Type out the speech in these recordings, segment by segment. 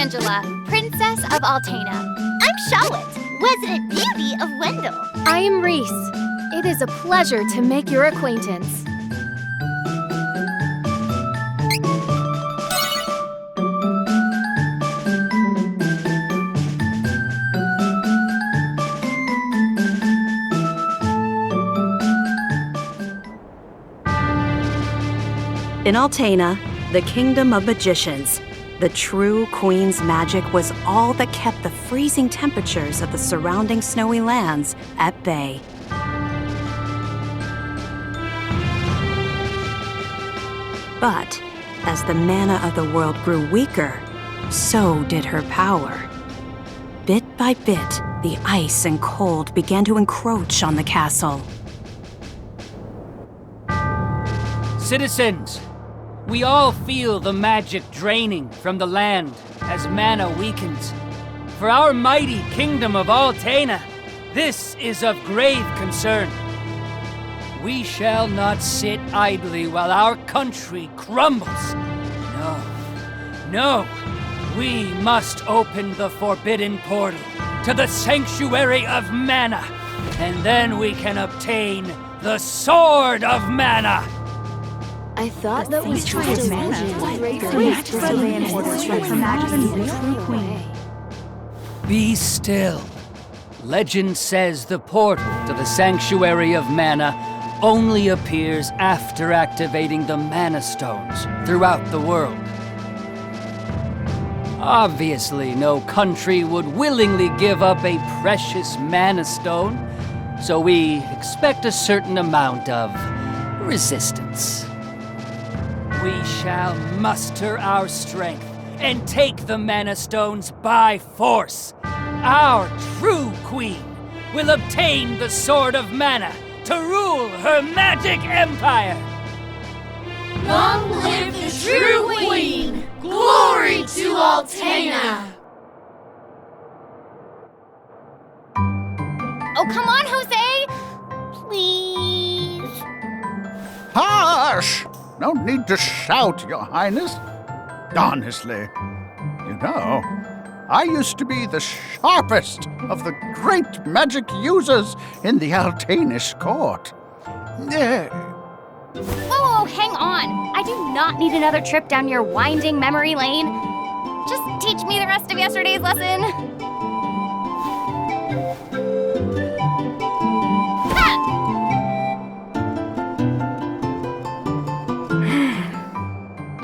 Angela, Princess of Altena. I'm Charlotte, resident beauty of Wendell. I am Reese. It is a pleasure to make your acquaintance. In Altena, the kingdom of magicians, the true queen's magic was all that kept the freezing temperatures of the surrounding snowy lands at bay. But as the mana of the world grew weaker, so did her power. Bit by bit, the ice and cold began to encroach on the castle. Citizens, we all feel the magic draining from the land as mana weakens. For our mighty kingdom of Altena, this is of grave concern. We shall not sit idly while our country crumbles. No, we must open the forbidden portal to the sanctuary of mana, and then we can obtain the Sword of Mana. I thought that we tried to Be still. Legend says the portal to the Sanctuary of Mana only appears after activating the Mana Stones throughout the world. Obviously, no country would willingly give up a precious Mana Stone, so we expect a certain amount of resistance. We shall muster our strength and take the Mana Stones by force. Our true queen will obtain the Sword of Mana to rule her magic empire. Long live the true queen! Glory to Altena! Oh, come on, Jose! Please. Hush! No need to shout, Your Highness. Honestly, you know, I used to be the sharpest of the great magic users in the Altenish court. Whoa, hang on. I do not need another trip down your winding memory lane. Just teach me the rest of yesterday's lesson.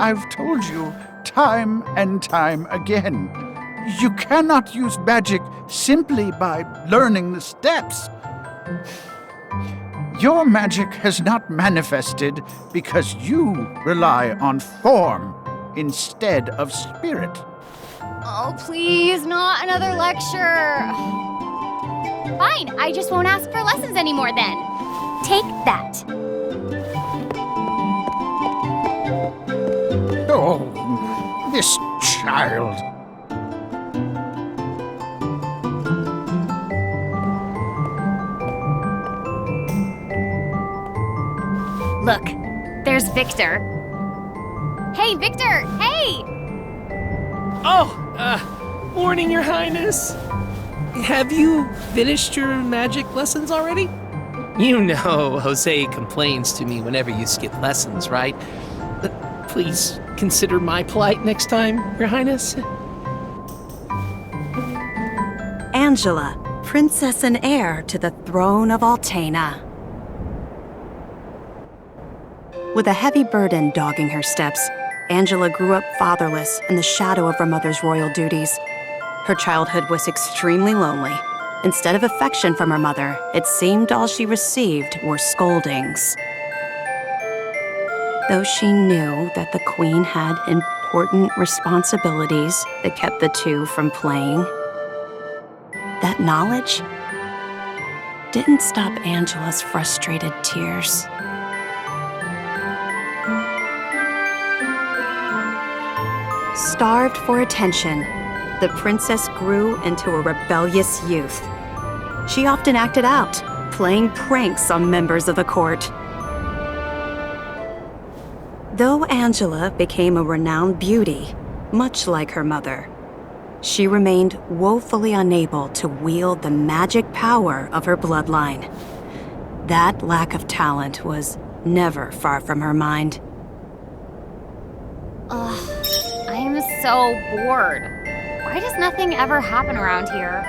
I've told you time and time again, you cannot use magic simply by learning the steps. Your magic has not manifested because you rely on form instead of spirit. Oh, please, not another lecture. Fine, I just won't ask for lessons anymore then. Take that. Oh, this child. Look, there's Victor. Hey, Victor, hey! Oh, morning, Your Highness. Have you finished your magic lessons already? You know Jose complains to me whenever you skip lessons, right? Please consider my plight next time, Your Highness. Angela, princess and heir to the throne of Altena. With a heavy burden dogging her steps, Angela grew up fatherless in the shadow of her mother's royal duties. Her childhood was extremely lonely. Instead of affection from her mother, it seemed all she received were scoldings. Though she knew that the queen had important responsibilities that kept the two from playing, that knowledge didn't stop Angela's frustrated tears. Starved for attention, the princess grew into a rebellious youth. She often acted out, playing pranks on members of the court. Though Angela became a renowned beauty, much like her mother, she remained woefully unable to wield the magic power of her bloodline. That lack of talent was never far from her mind. Ugh, I'm so bored. Why does nothing ever happen around here?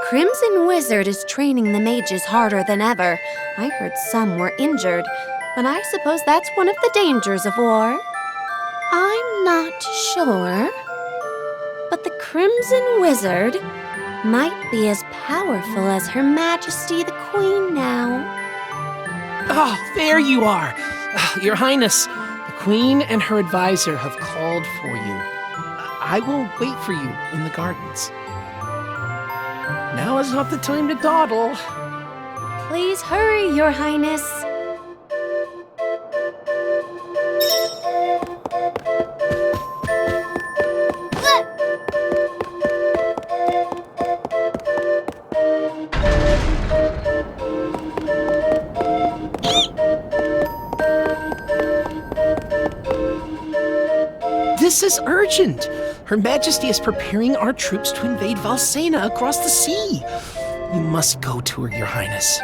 Crimson Wizard is training the mages harder than ever. I heard some were injured, but I suppose that's one of the dangers of war. I'm not sure, but the Crimson Wizard might be as powerful as Her Majesty the Queen now. Oh, there you are. Your Highness, the Queen and her advisor have called for you. I will wait for you in the gardens. Now is not the time to dawdle. Please hurry, Your Highness. This is urgent. Her Majesty is preparing our troops to invade Valsena across the sea. You must go to her, Your Highness.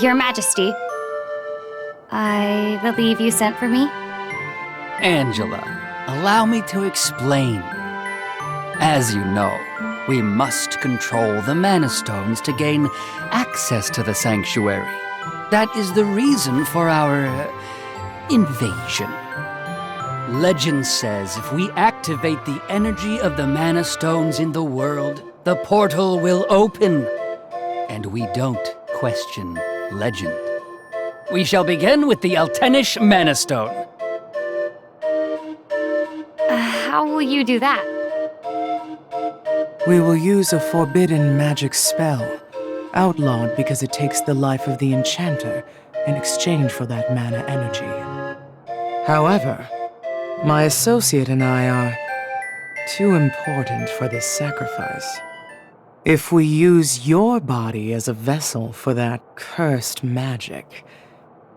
Your Majesty. I believe you sent for me? Angela, allow me to explain. As you know, we must control the Mana Stones to gain access to the sanctuary. That is the reason for our invasion. Legend says if we activate the energy of the Mana Stones in the world, the portal will open. And we don't question legend. We shall begin with the Altenish Mana Stone. How will you do that? We will use a forbidden magic spell, outlawed because it takes the life of the enchanter in exchange for that mana energy. However, my associate and I are too important for this sacrifice. If we use your body as a vessel for that cursed magic,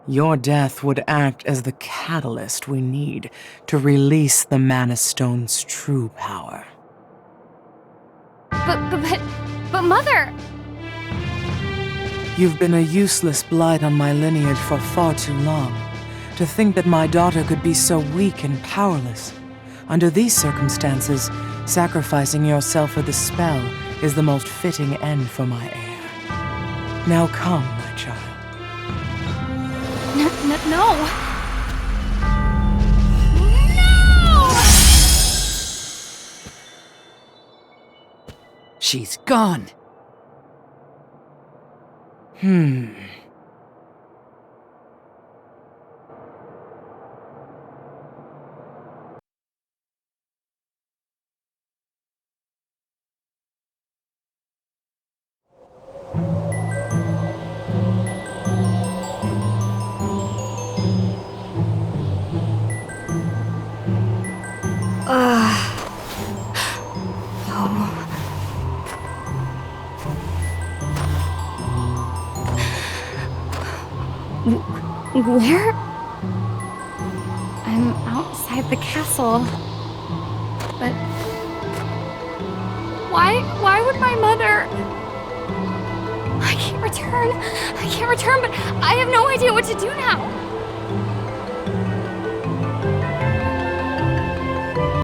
your death would act as the catalyst we need to release the Mana Stone's true power. But Mother! You've been a useless blight on my lineage for far too long. To think that my daughter could be so weak and powerless. Under these circumstances, sacrificing yourself for the spell is the most fitting end for my heir. Now come, my child. No! She's gone. Where? I'm outside the castle. But why would my mother? I can't return, but I have no idea what to do now.